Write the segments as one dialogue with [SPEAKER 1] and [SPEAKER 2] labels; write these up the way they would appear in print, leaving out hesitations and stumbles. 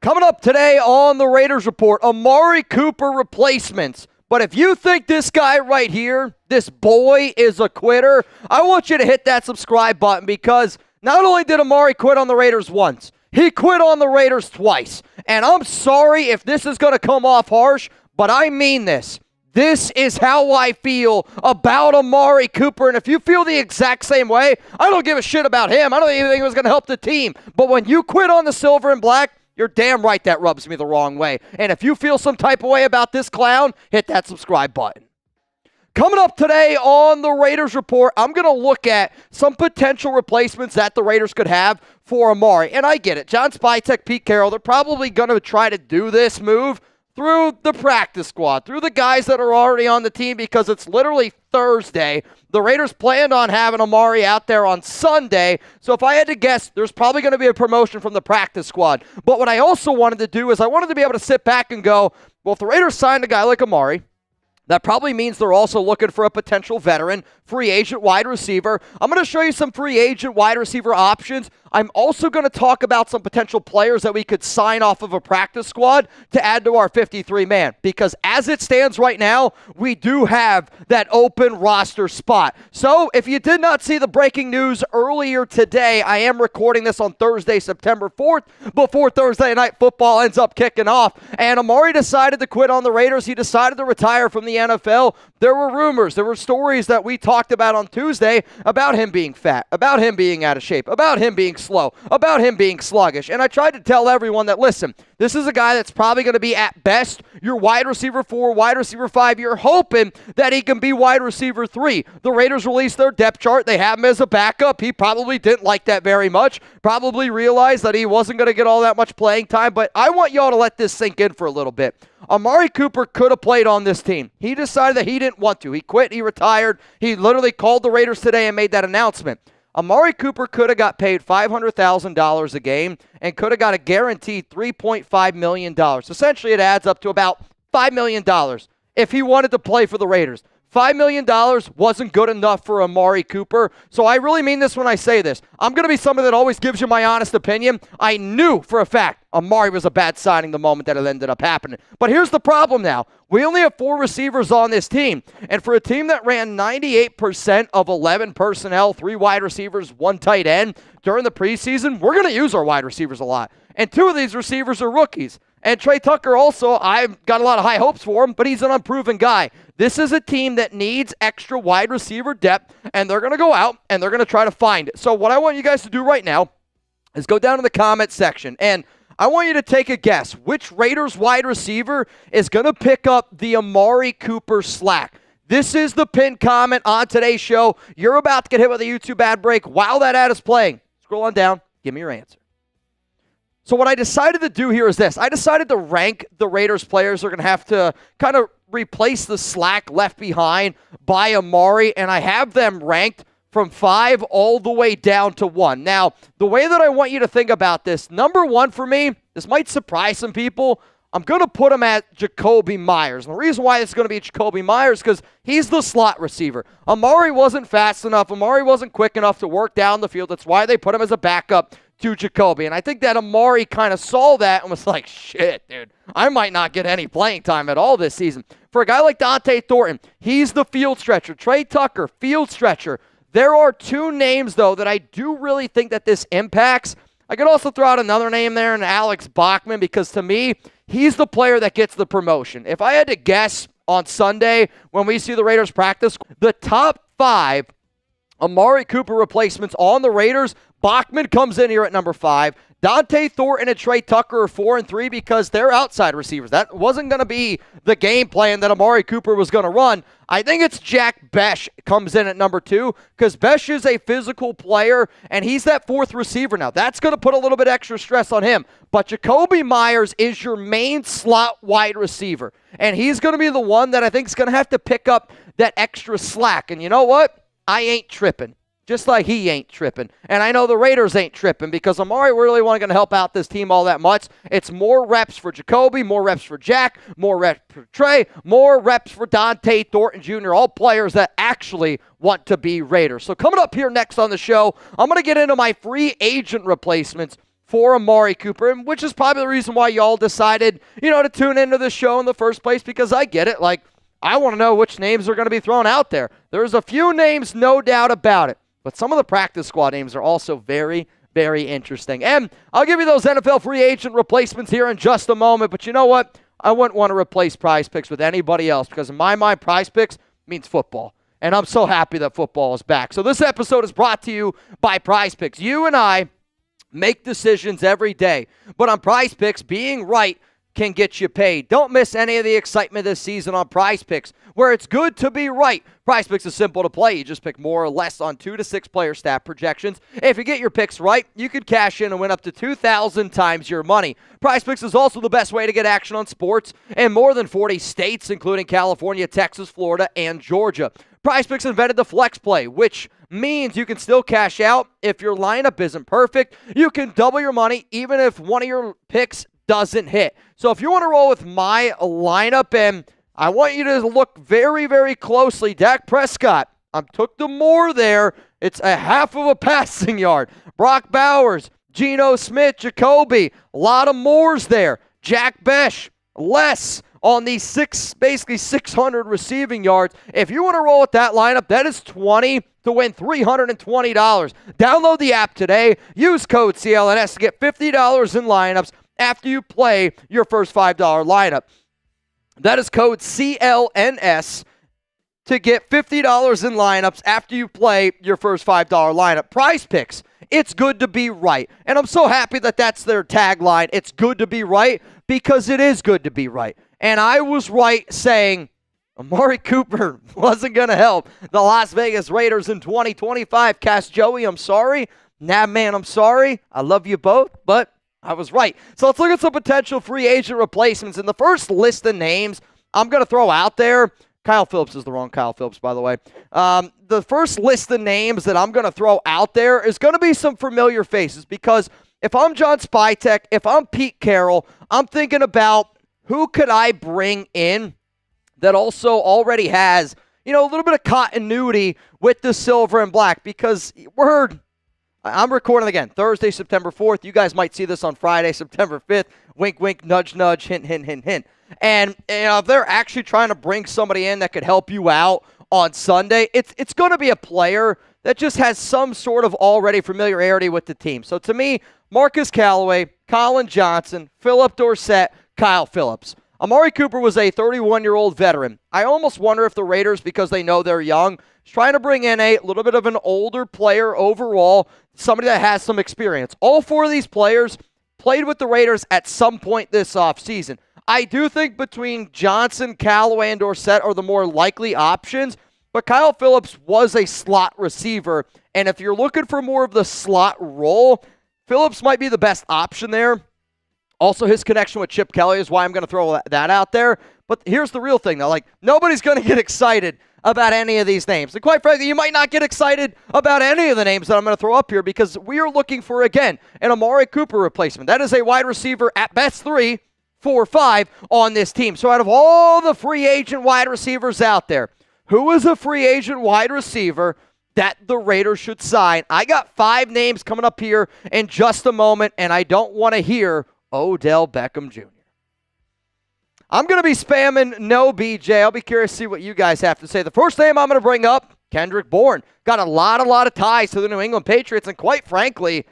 [SPEAKER 1] Coming up today on the Raiders Report, Amari Cooper replacements. But if you think this guy right here, this boy, is a quitter, I want you to hit that subscribe button because not only did Amari quit on the Raiders once, he quit on the Raiders twice. And I'm sorry if this is going to come off harsh, but I mean this. This is how I feel about Amari Cooper, and if you feel the exact same way, I don't give a shit about him. I don't even think it was going to help the team. But when you quit on the silver and black, you're damn right that rubs me the wrong way. And if you feel some type of way about this clown, hit that subscribe button. Coming up today on the Raiders Report, I'm going to look at some potential replacements that the Raiders could have for Amari. And I get it. John Spytek, Pete Carroll, they're probably going to try to do this move through the practice squad, through the guys that are already on the team because it's literally Thursday. The Raiders planned on having Amari out there on Sunday, so if I had to guess, there's probably going to be a promotion from the practice squad. But what I also wanted to do is I wanted to be able to sit back and go, well, if the Raiders signed a guy like Amari, that probably means they're also looking for a potential veteran, free agent wide receiver. I'm going to show you some free agent wide receiver options. I'm also going to talk about some potential players that we could sign off of a practice squad to add to our 53-man. Because as it stands right now, we do have that open roster spot. So if you did not see the breaking news earlier today, I am recording this on Thursday, September 4th, before Thursday Night Football ends up kicking off. And Amari decided to quit on the Raiders. He decided to retire from the NFL. There were rumors, there were stories that we talked about on Tuesday about him being fat, about him being out of shape, about him being slow, about him being sluggish. And I tried to tell everyone that, listen, this is a guy that's probably going to be at best your wide receiver 4, wide receiver 5. You're hoping that he can be wide receiver 3. The Raiders released their depth chart. They have him as a backup. He probably didn't like that very much. Probably realized that he wasn't going to get all that much playing time. But I want y'all to let this sink in for a little bit. Amari Cooper could have played on this team. He decided that he didn't want to. He quit. He retired. He literally called the Raiders today and made that announcement. Amari Cooper could have got paid $500,000 a game and could have got a guaranteed $3.5 million. Essentially, it adds up to about $5 million if he wanted to play for the Raiders. $5 million wasn't good enough for Amari Cooper, so I really mean this when I say this. I'm going to be someone that always gives you my honest opinion. I knew for a fact Amari was a bad signing the moment that it ended up happening. But here's the problem now. We only have 4 receivers on this team, and for a team that ran 98% of 11 personnel, 3 wide receivers, 1 tight end during the preseason, we're going to use our wide receivers a lot. And 2 of these receivers are rookies. And Trey Tucker also, I've got a lot of high hopes for him, but he's an unproven guy. This is a team that needs extra wide receiver depth, and they're going to go out, and they're going to try to find it. So what I want you guys to do right now is go down to the comment section, and I want you to take a guess. Which Raiders wide receiver is going to pick up the Amari Cooper slack? This is the pinned comment on today's show. You're about to get hit with a YouTube ad break while that ad is playing. Scroll on down. Give me your answer. So what I decided to do here is this. I decided to rank the Raiders players who are going to have to kind of replace the slack left behind by Amari, and I have them ranked from 5 all the way down to 1. Now, the way that I want you to think about this, number 1 for me, this might surprise some people, I'm going to put him at Jacoby Myers. And the reason why it's going to be Jacoby Myers is because he's the slot receiver. Amari wasn't fast enough. Amari wasn't quick enough to work down the field. That's why they put him as a backup to Jacoby. And I think that Amari kind of saw that and was like, shit, dude, I might not get any playing time at all this season. For a guy like Dante Thornton, he's the field stretcher. Trey Tucker, field stretcher. There are 2 names, though, that I do really think that this impacts. I could also throw out another name there, and Alex Bachman, because to me, he's the player that gets the promotion. If I had to guess on Sunday when we see the Raiders practice, the top 5 Amari Cooper replacements on the Raiders, Bachman comes in here at number 5. Dante Thornton and Trey Tucker are 4 and 3 because they're outside receivers. That wasn't going to be the game plan that Amari Cooper was going to run. I think it's Jack Besh comes in at number 2 because Besh is a physical player, and he's that 4th receiver now. That's going to put a little bit extra stress on him. But Jacoby Myers is your main slot wide receiver, and he's going to be the one that I think is going to have to pick up that extra slack. And you know what? I ain't tripping. Just like he ain't tripping. And I know the Raiders ain't tripping because Amari really wasn't going to help out this team all that much. It's more reps for Jacoby, more reps for Jack, more reps for Trey, more reps for Dante Thornton Jr., all players that actually want to be Raiders. So coming up here next on the show, I'm going to get into my free agent replacements for Amari Cooper, and which is probably the reason why y'all decided, to tune into the show in the first place, because I get it. Like, I want to know which names are going to be thrown out there. There's a few names, no doubt about it, but some of the practice squad names are also very, very interesting. And I'll give you those NFL free agent replacements here in just a moment, but you know what? I wouldn't want to replace PrizePicks with anybody else, because in my mind, PrizePicks means football. And I'm so happy that football is back. So this episode is brought to you by PrizePicks. You and I make decisions every day, but on PrizePicks, being right can get you paid. Don't miss any of the excitement this season on PrizePicks, where it's good to be right. PrizePicks is simple to play. You just pick more or less on 2 to 6 player stat projections. If you get your picks right, you could cash in and win up to 2,000 times your money. PrizePicks is also the best way to get action on sports in more than 40 states, including California, Texas, Florida, and Georgia. PrizePicks invented the flex play, which means you can still cash out if your lineup isn't perfect. You can double your money even if one of your picks doesn't hit. So if you want to roll with my lineup, and I want you to look very, very closely. Dak Prescott, I took the more there. It's a half of a passing yard. Brock Bowers, Geno Smith, Jacoby, a lot of mores there. Jack Besh, less on these basically 600 receiving yards. If you want to roll with that lineup, that is 20 to win $320. Download the app today. Use code CLNS to get $50 in lineups after you play your first $5 lineup. That is code CLNS to get $50 in lineups after you play your first $5 lineup. PrizePicks, it's good to be right. And I'm so happy that that's their tagline. It's good to be right, because it is good to be right. And I was right saying Amari Cooper wasn't going to help the Las Vegas Raiders in 2025. Cass Joey, I'm sorry. Nab Man, I'm sorry. I love you both, but I was right. So let's look at some potential free agent replacements. In the first list of names I'm going to throw out there, Kyle Phillips is the wrong Kyle Phillips, by the way. The first list of names that I'm going to throw out there is going to be some familiar faces, because if I'm John Spytek, if I'm Pete Carroll, I'm thinking about who could I bring in that also already has, a little bit of continuity with the silver and black, because I'm recording again Thursday, September 4th. You guys might see this on Friday, September 5th. Wink, wink, nudge, nudge, hint, hint, hint, hint. And if they're actually trying to bring somebody in that could help you out on Sunday, it's going to be a player that just has some sort of already familiarity with the team. So to me, Marcus Callaway, Colin Johnson, Phillip Dorsett, Kyle Phillips. Amari Cooper was a 31-year-old veteran. I almost wonder if the Raiders, because they know they're young, is trying to bring in a little bit of an older player overall, somebody that has some experience. All 4 of these players played with the Raiders at some point this offseason. I do think between Johnson, Callaway, and Dorsett are the more likely options, but Kyle Phillips was a slot receiver, and if you're looking for more of the slot role, Phillips might be the best option there. Also, his connection with Chip Kelly is why I'm going to throw that out there. But here's the real thing, though. Nobody's going to get excited about any of these names. And quite frankly, you might not get excited about any of the names that I'm going to throw up here, because we are looking for, again, an Amari Cooper replacement. That is a wide receiver at best 3, 4, 5 on this team. So out of all the free agent wide receivers out there, who is a free agent wide receiver that the Raiders should sign? I got 5 names coming up here in just a moment, and I don't want to hear Odell Beckham Jr. I'm going to be spamming no BJ. I'll be curious to see what you guys have to say. The first name I'm going to bring up, Kendrick Bourne. Got a lot of ties to the New England Patriots, and quite frankly,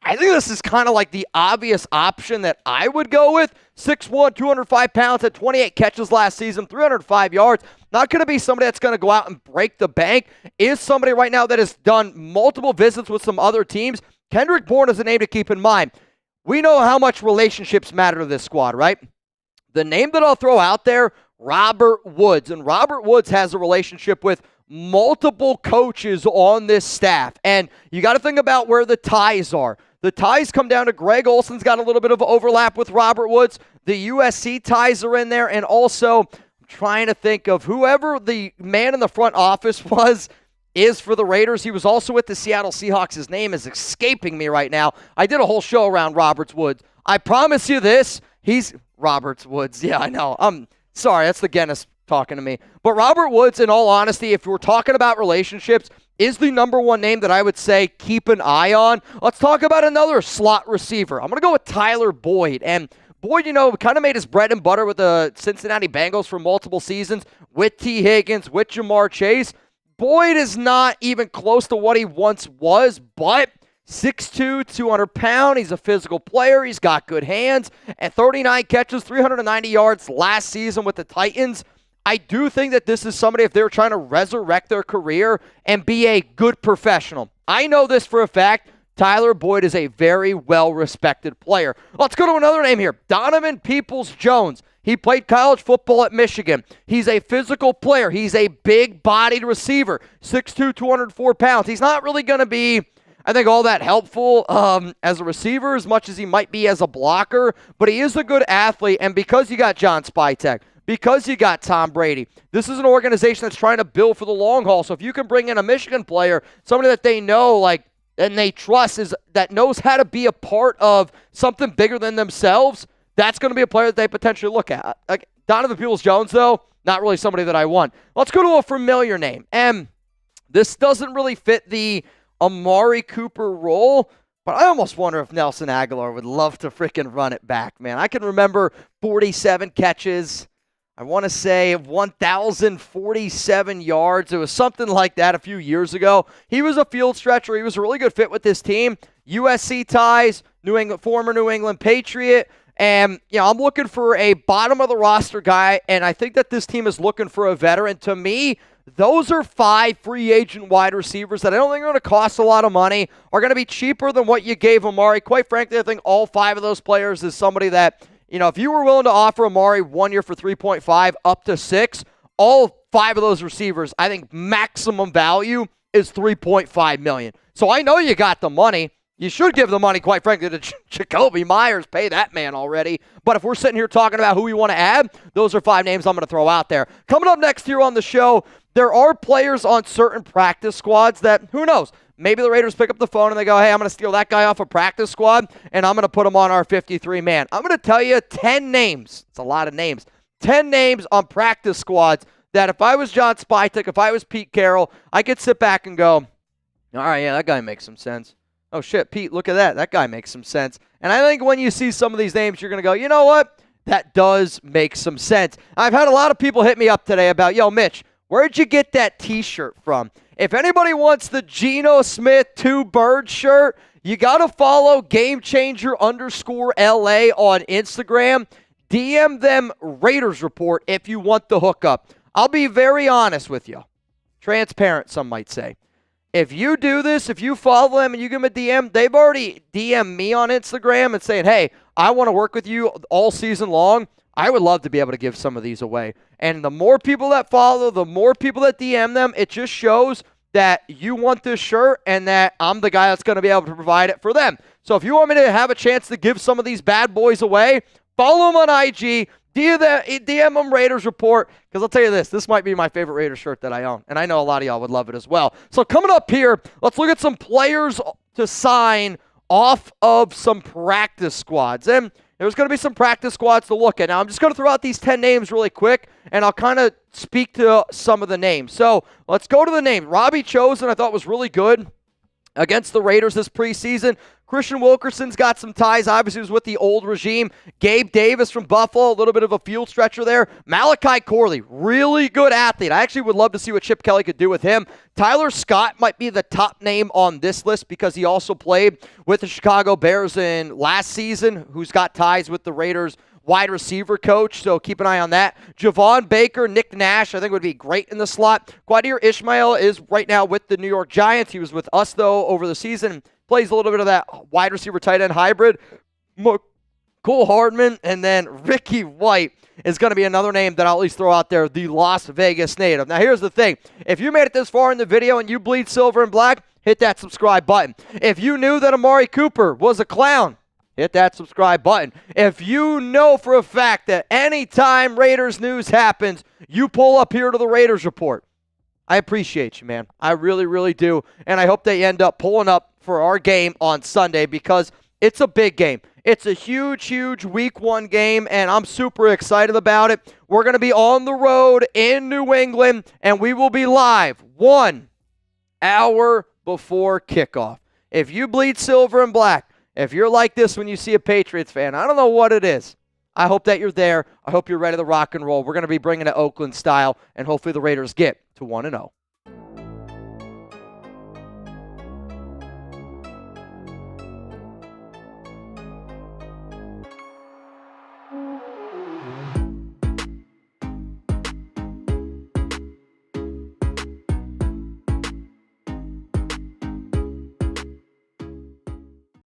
[SPEAKER 1] I think this is kind of like the obvious option that I would go with. 6'1", 205 pounds, had 28 catches last season, 305 yards. Not going to be somebody that's going to go out and break the bank. Is somebody right now that has done multiple visits with some other teams. Kendrick Bourne is a name to keep in mind. We know how much relationships matter to this squad, right? The name that I'll throw out there, Robert Woods. And Robert Woods has a relationship with multiple coaches on this staff. And you got to think about where the ties are. The ties come down to Greg Olson's got a little bit of overlap with Robert Woods. The USC ties are in there. And also, I'm trying to think of whoever the man in the front office is for the Raiders. He was also with the Seattle Seahawks. His name is escaping me right now. I did a whole show around Roberts Woods. I promise you this. He's Roberts Woods. Yeah, I know. I'm sorry. That's the Guinness talking to me. But Robert Woods, in all honesty, if we're talking about relationships, is the number one name that I would say keep an eye on. Let's talk about another slot receiver. I'm going to go with Tyler Boyd. And Boyd, kind of made his bread and butter with the Cincinnati Bengals for multiple seasons, with T. Higgins, with Jamar Chase. Boyd is not even close to what he once was, but 6'2", 200 pounds. He's a physical player. He's got good hands. And 39 catches, 390 yards last season with the Titans. I do think that this is somebody, if they're trying to resurrect their career and be a good professional. I know this for a fact. Tyler Boyd is a very well-respected player. Let's go to another name here. Donovan Peoples-Jones. He played college football at Michigan. He's a physical player. He's a big-bodied receiver. 6'2", 204 pounds. He's not really going to be, I think, all that helpful as a receiver as much as he might be as a blocker, but he is a good athlete, and because you got John Spytek, because you got Tom Brady, this is an organization that's trying to build for the long haul. So if you can bring in a Michigan player, somebody that they know and they trust that knows how to be a part of something bigger than themselves, that's going to be a player that they potentially look at. Like Donovan Peoples-Jones, though, not really somebody that I want. Let's go to a familiar name. And this doesn't really fit the Amari Cooper role, but I almost wonder if Nelson Agholor would love to freaking run it back, man. I can remember 47 catches. I want to say 1,047 yards. It was something like that a few years ago. He was a field stretcher. He was a really good fit with this team. USC ties, former New England Patriot. And, I'm looking for a bottom-of-the-roster guy, and I think that this team is looking for a veteran. To me, those are 5 free agent wide receivers that I don't think are going to cost a lot of money, are going to be cheaper than what you gave Amari. Quite frankly, I think all 5 of those players is somebody that, if you were willing to offer Amari 1 year for 3.5 up to 6, all 5 of those receivers, I think maximum value is $3.5 million. So I know you got the money. You should give the money, quite frankly, to Jacoby Myers. Pay that man already. But if we're sitting here talking about who we want to add, those are 5 names I'm going to throw out there. Coming up next here on the show, there are players on certain practice squads that, who knows, maybe the Raiders pick up the phone and they go, hey, I'm going to steal that guy off a practice squad, and I'm going to put him on our 53-man. I'm going to tell you 10 names. It's a lot of names. 10 names on practice squads that if I was John Spytek, if I was Pete Carroll, I could sit back and go, all right, yeah, that guy makes some sense. Oh, shit, Pete, look at that. That guy makes some sense. And I think when you see some of these names, you're going to go, you know what? That does make some sense. I've had a lot of people hit me up today about, yo, Mitch, where'd you get that T-shirt from? If anybody wants the Geno Smith 2 Bird shirt, you got to follow GameChanger_LA on Instagram. DM them Raiders Report if you want the hookup. I'll be very honest with you. Transparent, some might say. If you do this, if you follow them and you give them a DM, they've already DM'd me on Instagram and saying, hey, I want to work with you all season long. I would love to be able to give some of these away. And the more people that follow, the more people that DM them, it just shows that you want this shirt and that I'm the guy that's going to be able to provide it for them. So if you want me to have a chance to give some of these bad boys away, follow them on IG, DM them Raiders Report, because I'll tell you this might be my favorite Raiders shirt that I own, and I know a lot of y'all would love it as well. So coming up here, let's look at some players to sign off of some practice squads. And there's going to be some practice squads to look at. Now, I'm just going to throw out these 10 names really quick, and I'll kind of speak to some of the names. So let's go to the name. Robbie Chosen, I thought was really good against the Raiders this preseason. Christian Wilkerson's got some ties. Obviously, he was with the old regime. Gabe Davis from Buffalo, a little bit of a field stretcher there. Malachi Corley, really good athlete. I actually would love to see what Chip Kelly could do with him. Tyler Scott might be the top name on this list because he also played with the Chicago Bears in last season, who's got ties with the Raiders wide receiver coach, so keep an eye on that. Javon Baker, Nick Nash, I think would be great in the slot. Quadir Ishmael is right now with the New York Giants. He was with us, though, over the season. Plays a little bit of that wide receiver tight end hybrid. Cole Hardman, and then Ricky White is going to be another name that I'll at least throw out there, the Las Vegas native. Now, here's the thing. If you made it this far in the video and you bleed silver and black, hit that subscribe button. If you knew that Amari Cooper was a clown, hit that subscribe button. If you know for a fact that anytime Raiders news happens, you pull up here to the Raiders Report, I appreciate you, man. I really, really do. And I hope that you end up pulling up for our game on Sunday, because It's a big game. It's a huge, huge week 1 game, and I'm super excited about it. We're going to be on the road in New England, and we will be live 1 hour before kickoff. If you bleed silver and black, if you're like this when you see a Patriots fan, I don't know what it is. I hope that you're there. I hope you're ready to rock and roll. We're going to be bringing it Oakland style, and hopefully the Raiders get to 1-0.